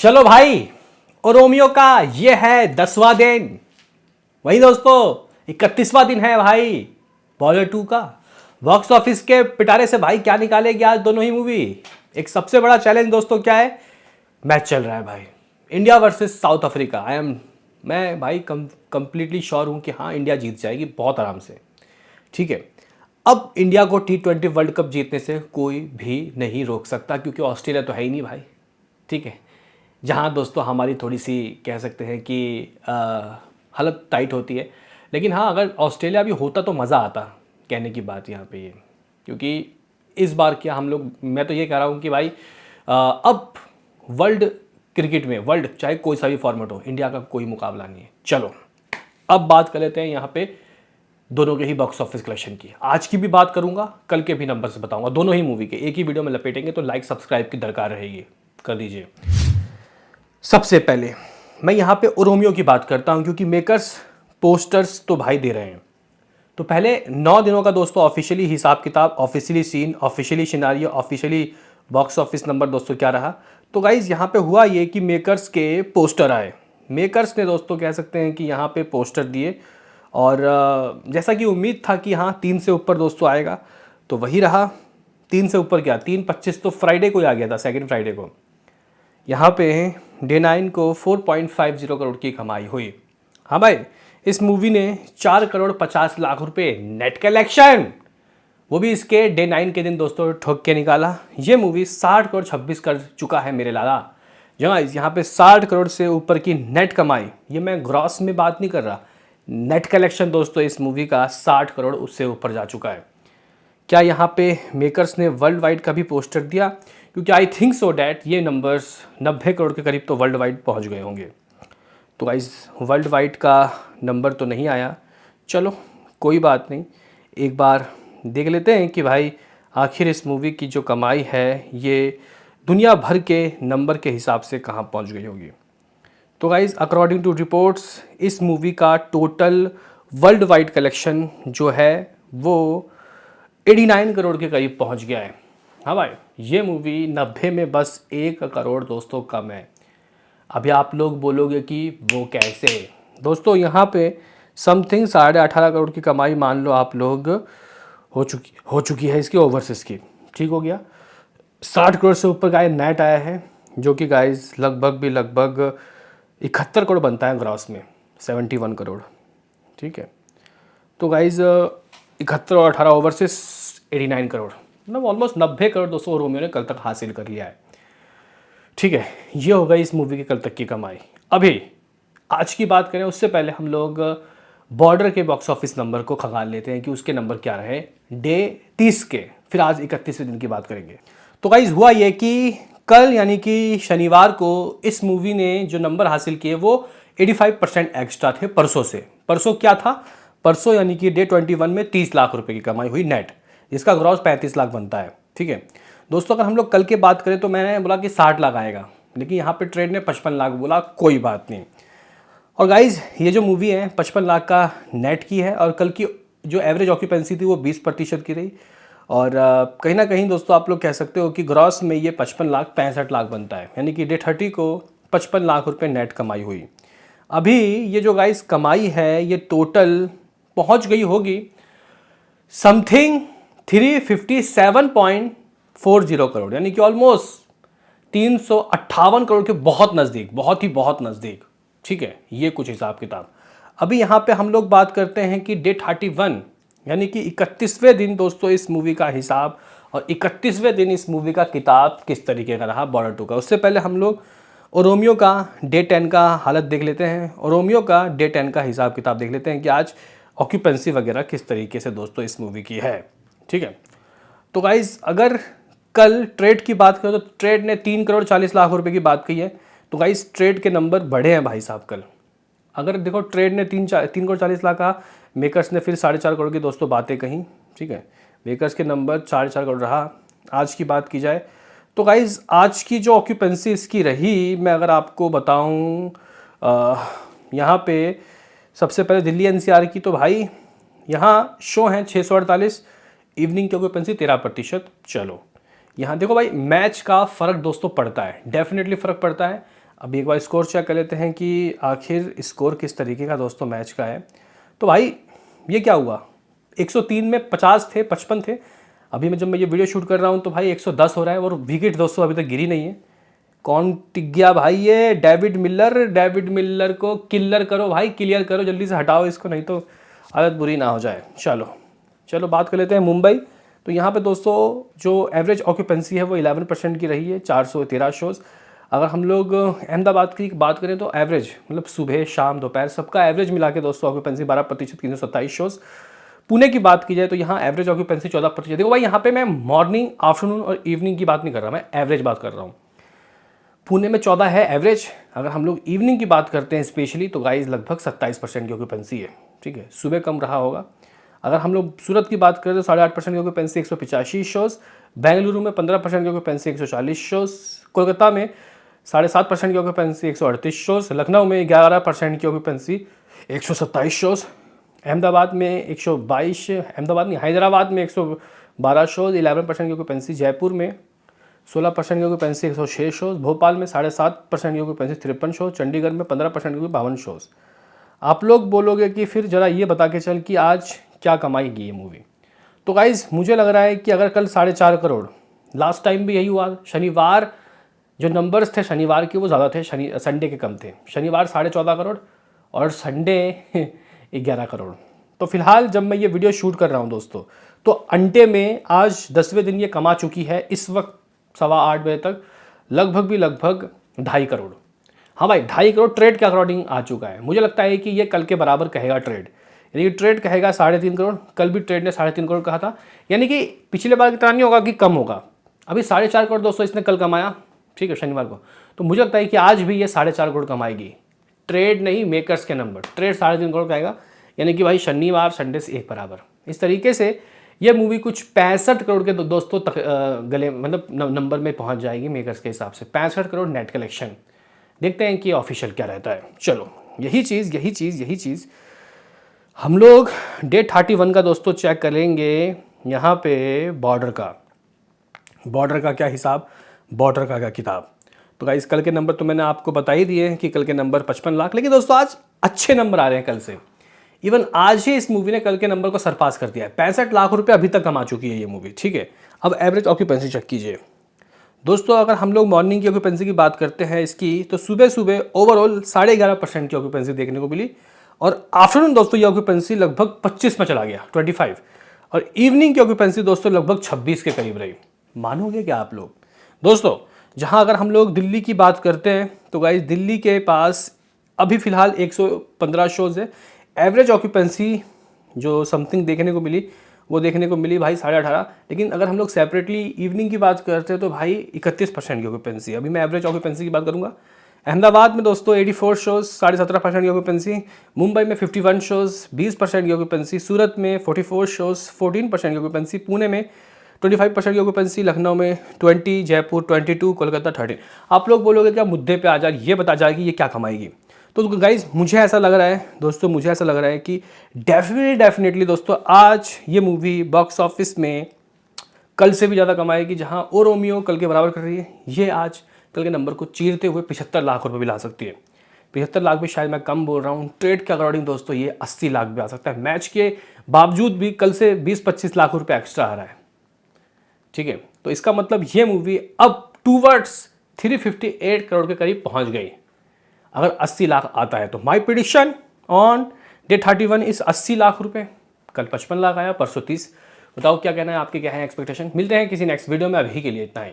चलो भाई, और रोमियो का ये है 10वां दिन। वही दोस्तों 31वां दिन है भाई बॉर्डर 2 का। बॉक्स ऑफिस के पिटारे से भाई क्या निकालेगी आज दोनों ही मूवी। एक सबसे बड़ा चैलेंज दोस्तों क्या है, मैच चल रहा है भाई, इंडिया वर्सेस साउथ अफ्रीका। मैं भाई कंप्लीटली श्योर हूं कि हाँ इंडिया जीत जाएगी बहुत आराम से। ठीक है, अब इंडिया को T20 वर्ल्ड कप जीतने से कोई भी नहीं रोक सकता, क्योंकि ऑस्ट्रेलिया तो है ही नहीं भाई। ठीक है, जहाँ दोस्तों हमारी थोड़ी सी कह सकते हैं कि हालत टाइट होती है, लेकिन हाँ अगर ऑस्ट्रेलिया भी होता तो मज़ा आता। कहने की बात यहाँ पे ये, क्योंकि इस बार क्या हम लोग, मैं तो ये कह रहा हूँ कि भाई अब वर्ल्ड क्रिकेट में, वर्ल्ड चाहे कोई सा भी फॉर्मेट हो, इंडिया का कोई मुकाबला नहीं है। चलो अब बात कर लेते हैं यहाँ पे दोनों के ही बॉक्स ऑफिस कलेक्शन की। आज की भी बात करूंगा, कल के भी नंबर से बताऊंगा, दोनों ही मूवी के एक ही वीडियो में लपेटेंगे, तो लाइक सब्सक्राइब की दरकार रहेगी, कर दीजिए। सबसे पहले मैं यहाँ पे रोमियो की बात करता हूँ, क्योंकि मेकर्स पोस्टर्स तो भाई दे रहे हैं। तो पहले 9 दिनों का दोस्तों ऑफिशियली हिसाब किताब, officially scene, officially scenario, officially box office number दोस्तों क्या रहा। तो गाइज यहाँ पे हुआ ये कि मेकर्स के पोस्टर आए। मेकर्स ने दोस्तों कह सकते हैं कि यहाँ पे पोस्टर दिए, और जैसा कि उम्मीद था कि हाँ 3 से ऊपर दोस्तों आएगा, तो वही रहा। 3 से ऊपर क्या, 3/25 तो फ्राइडे को ही आ गया था, सेकेंड फ्राइडे को। यहाँ पे डे 9 को 4.50 करोड़ की कमाई हुई। हाँ भाई, इस मूवी ने 4 करोड़ 50 लाख रुपए नेट कलेक्शन, वो भी इसके डे 9 के दिन दोस्तों ठोक के निकाला। ये मूवी 60 करोड़ 26 कर चुका है मेरे लाला। जहाँ यहाँ पे 60 करोड़ से ऊपर की नेट कमाई, ये मैं ग्रॉस में बात नहीं कर रहा, नेट कलेक्शन दोस्तों इस मूवी का 60 करोड़ उससे ऊपर जा चुका है। क्या यहाँ पे मेकर्स ने वर्ल्ड वाइड का भी पोस्टर दिया, क्योंकि आई थिंक सो डैट ये नंबर्स 90 करोड़ के करीब तो वर्ल्ड वाइड पहुँच गए होंगे। तो गाइस वर्ल्ड वाइड का नंबर तो नहीं आया, चलो कोई बात नहीं, एक बार देख लेते हैं कि भाई आखिर इस मूवी की जो कमाई है ये दुनिया भर के नंबर के हिसाब से कहाँ पहुँच गई होगी। तो गाइज अकॉर्डिंग टू रिपोर्ट्स इस मूवी का टोटल वर्ल्ड वाइड कलेक्शन जो है वो 89 करोड़ के करीब पहुंच गया है। हाँ भाई, ये मूवी 90 में बस 1 करोड़ दोस्तों कम है। अभी आप लोग बोलोगे कि वो कैसे। दोस्तों यहाँ पे समथिंग 18.5 करोड़ की कमाई मान लो आप लोग हो चुकी है इसकी ओवरसीज़ की। ठीक हो गया, 60 करोड़ से ऊपर गाय नेट आया है, जो कि गाइज लगभग 71 करोड़ बनता है ग्रॉस में, 71 करोड़। ठीक है, तो गाइज 71 और 18 ओवरसीज़ 89 करोड़, मतलब ऑलमोस्ट 90 करोड़ दोस्तों रोमियो ने कल तक हासिल कर लिया है। ठीक है, ये हो गई इस मूवी की कल तक की कमाई। अभी आज की बात करें उससे पहले हम लोग बॉर्डर के बॉक्स ऑफिस नंबर को खंगाल लेते हैं कि उसके नंबर क्या रहे डे 30 के, फिर आज 31वें दिन की बात करेंगे। तो गाइज हुआ ये कि कल यानी कि शनिवार को इस मूवी ने जो नंबर हासिल किए वो 85% एक्स्ट्रा थे परसों से। परसों क्या था, परसों यानी कि डे 21 में 30 लाख रुपए की कमाई हुई नेट, जिसका ग्रॉस 35 लाख बनता है। ठीक है दोस्तों, अगर हम लोग कल की बात करें तो मैंने बोला कि 60 लाख आएगा, लेकिन यहाँ पे ट्रेड ने 55 लाख बोला, कोई बात नहीं। और गाइज ये जो मूवी है 55 लाख का नेट की है, और कल की जो एवरेज ऑक्यूपेंसी थी वो 20% की रही, और कहीं ना कहीं दोस्तों आप लोग कह सकते हो कि ग्रॉस में ये 55 लाख 65 लाख बनता है, यानी कि डे 30 को 55 लाख रुपए नेट कमाई हुई। अभी ये जो गाइस कमाई है ये टोटल पहुंच गई होगी समथिंग 357.40 करोड़, यानी कि ऑलमोस्ट 358 करोड़ के बहुत नज़दीक, बहुत नज़दीक। ठीक है, ये कुछ हिसाब किताब। अभी यहाँ पे हम लोग बात करते हैं कि डे 31 यानी कि 31वें दिन दोस्तों इस मूवी का हिसाब, और 31वें दिन इस मूवी का किताब किस तरीके का रहा बॉर्डर 2 का। उससे पहले हम लोग रोमियो का डे 10 का हालत देख लेते हैं, और रोमियो का डे 10 का हिसाब किताब देख लेते हैं कि आज ऑक्यूपेंसी वगैरह किस तरीके से दोस्तों इस मूवी की है। ठीक है, तो गाइज अगर कल ट्रेड की बात करें तो ट्रेड ने 3 करोड़ 40 लाख रुपए की बात की है। तो गाइज ट्रेड के नंबर बढ़े हैं भाई साहब कल। अगर देखो ट्रेड ने 3 करोड़ 40 लाख का, मेकर्स ने फिर 4.5 करोड़ की दोस्तों बातें कहीं। ठीक है, मेकर्स के नंबर 4.5 करोड़ रहा। आज की बात की जाए तो गाइज आज की जो ऑक्यूपेंसी इसकी रही, मैं अगर आपको बताऊं यहाँ पे सबसे पहले दिल्ली एनसीआर की, तो भाई यहाँ शो हैं 648, इवनिंग की ऑक्यूपेंसी 13%। चलो यहाँ देखो भाई मैच का फ़र्क दोस्तों पड़ता है, डेफिनेटली फ़र्क पड़ता है। अभी एक बार स्कोर चेक कर लेते हैं कि आखिर स्कोर किस तरीके का दोस्तों मैच का है। तो भाई ये क्या हुआ, 103 में 50 थे, 55 थे। अभी मैं जब मैं ये वीडियो शूट कर रहा हूँ तो भाई 110 हो रहा है और विकेट दोस्तों अभी तक गिरी नहीं है। कौन टिक गया भाई, ये डेविड मिलर। डेविड मिलर को किलर करो भाई, क्लियर करो जल्दी से, हटाओ इसको, नहीं तो हालत बुरी ना हो जाए। चलो बात कर लेते हैं मुंबई। तो यहाँ पे दोस्तों जो एवरेज ऑक्यूपेंसी है वो 11% की रही है, 413 शोज़। अगर हम लोग अहमदाबाद की बात करें तो एवरेज मतलब सुबह शाम दोपहर सबका एवरेज मिला के दोस्तों ऑक्यूपेंसी 12%, 327 शोज़। पुणे की बात की जाए तो यहाँ एवरेज ऑक्यूपेंसी 14%। देखो भाई यहाँ पे मैं मॉर्निंग, आफ्टरनून और इवनिंग की बात नहीं कर रहा, मैं एवरेज बात कर रहा हूँ। पुणे में 14 है एवरेज। अगर हम लोग इवनिंग की बात करते हैं स्पेशली तो गाइस लगभग 27% की ऑक्यूपेंसी है, ठीक है, सुबह कम रहा होगा। अगर हम लोग सूरत की बात करें तो 8.5% की ऑक्यूपेंसी, 185 शोज़। बेंगलुरु में 15% की ऑक्यूपेंसी, 140 शोज़। कोलकाता में 7.5% की ऑक्यूपेंसी, 138 शोज़। लखनऊ में 11% की ऑक्यूपेंसी, 127 शोज़। अहमदाबाद में 122, अहमदाबाद नहीं हैदराबाद में 112 शोज़, 11% की ऑक्यूपेंसी। जयपुर में 16% की ऑक्यूपेंसी, 106 शोज़। भोपाल में 7.5% की ऑक्यूपेंसी, 53 शोज़। चंडीगढ़ में 15% की 52 शोज़। आप लोग बोलोगे कि फिर ज़रा ये बता के चल कि आज क्या कमाएगी ये मूवी। तो गाइज़ मुझे लग रहा है कि अगर कल 4.5 करोड़, लास्ट टाइम भी यही हुआ, शनिवार जो नंबर्स थे शनिवार के वो ज़्यादा थे, संडे के कम थे। शनिवार 14.5 करोड़ और संडे 11 करोड़। तो फिलहाल जब मैं ये वीडियो शूट कर रहा हूँ दोस्तों तो अंटे में आज 10वें दिन ये कमा चुकी है इस वक्त 8:15 बजे तक लगभग 2.5 करोड़। हाँ भाई 2.5 करोड़ ट्रेड के अकॉर्डिंग आ चुका है। मुझे लगता है कि ये कल के बराबर कहेगा ट्रेड, यानी कि ट्रेड कहेगा 3.5 करोड़। कल भी ट्रेड ने 3.5 करोड़ कहा था, यानी कि पिछले बार की तरह नहीं होगा कि कम होगा। अभी 4.5 करोड़ दोस्तों इसने कल कमाया, ठीक है, शनिवार को। तो मुझे लगता है कि आज भी ये 4.5 करोड़ कमाएगी। ट्रेड नहीं, मेकर्स के नंबर, ट्रेड 3.5 करोड़ का आएगा, यानी कि भाई शनिवार संडे से एक बराबर। इस तरीके से ये मूवी कुछ 65 करोड़ के दोस्तों तक गले मतलब नंबर में पहुंच जाएगी मेकर्स के हिसाब से। 65 करोड़ नेट कलेक्शन। देखते हैं कि ऑफिशियल क्या रहता है। चलो यही चीज़ हम लोग डे 31 का दोस्तों चेक करेंगे। यहाँ पे बॉर्डर का क्या हिसाब, बॉर्डर का क्या किताब। तो गाइस कल के नंबर तो मैंने आपको बता ही दिए हैं कि कल के नंबर 55 लाख, लेकिन दोस्तों आज अच्छे नंबर आ रहे हैं कल से। इवन आज ही इस मूवी ने कल के नंबर को सरपास कर दिया है। 65 लाख रुपए अभी तक कमा चुकी है ये मूवी, ठीक है। अब एवरेज ऑक्यूपेंसी चेक कीजिए दोस्तों। अगर हम लोग मॉर्निंग की ऑक्यूपेंसी की बात करते हैं इसकी, तो सुबह ओवरऑल 11.5% की ऑक्यूपेंसी देखने को मिली और आफ्टरनून दोस्तों ये ऑक्यूपेंसी लगभग 25 में चला गया, 25। और इवनिंग की ऑक्यूपेंसी दोस्तों लगभग 26 के करीब रही। मानोगे क्या आप लोग दोस्तों? जहां अगर हम लोग दिल्ली की बात करते हैं तो गाइस दिल्ली के पास अभी फिलहाल 115 शोज़ है। एवरेज ऑक्यूपेंसी जो समथिंग देखने को मिली वो देखने को मिली भाई 18.5। लेकिन अगर हम लोग सेपरेटली इवनिंग की बात करते हैं तो भाई 31% की ऑक्यूपेंसी। अभी मैं एवरेज ऑक्यूपेंसी की बात करूंगा। अहमदाबाद में दोस्तों 84 शोज़, 17.5% की ऑक्यूपेंसी। मुंबई में 51 शोज़, 20% की ऑक्यूपेंसी। सूरत में 44 शोज़, 14% की ऑक्यूपेंसी। पुणे में 25% की ऑक्यूपेंसी। लखनऊ में 20, जयपुर 22, कोलकाता 13। आप लोग बोलोगे क्या मुद्दे पे आ जाए, ये बता जाए कि ये क्या कमाएगी। तो गाइज मुझे ऐसा लग रहा है दोस्तों, मुझे ऐसा लग रहा है कि डेफिनेटली दोस्तों आज ये मूवी बॉक्स ऑफिस में कल से भी ज़्यादा कमाएगी। जहां ओ रोमियो कल के बराबर कर रही है, ये आज कल के नंबर को चीरते हुए 75 लाख रुपए भी ला सकती है। 75 लाख भी शायद मैं कम बोल रहा हूँ। ट्रेड के अकॉर्डिंग दोस्तों ये 80 लाख भी आ सकता है। मैच के बावजूद भी कल से 20-25 लाख रुपए एक्स्ट्रा आ रहा है, ठीक है। तो इसका मतलब ये मूवी अब टूवर्ड्स 358 करोड़ के करीब पहुंच गई अगर 80 लाख आता है तो। माई प्रिडिक्शन ऑन डे 31 इस 80 लाख रुपए। कल 55 लाख आया, परसों 30। बताओ क्या कहना है, आपके क्या है एक्सपेक्टेशन। मिलते हैं किसी नेक्स्ट वीडियो में, अभी के लिए इतना ही।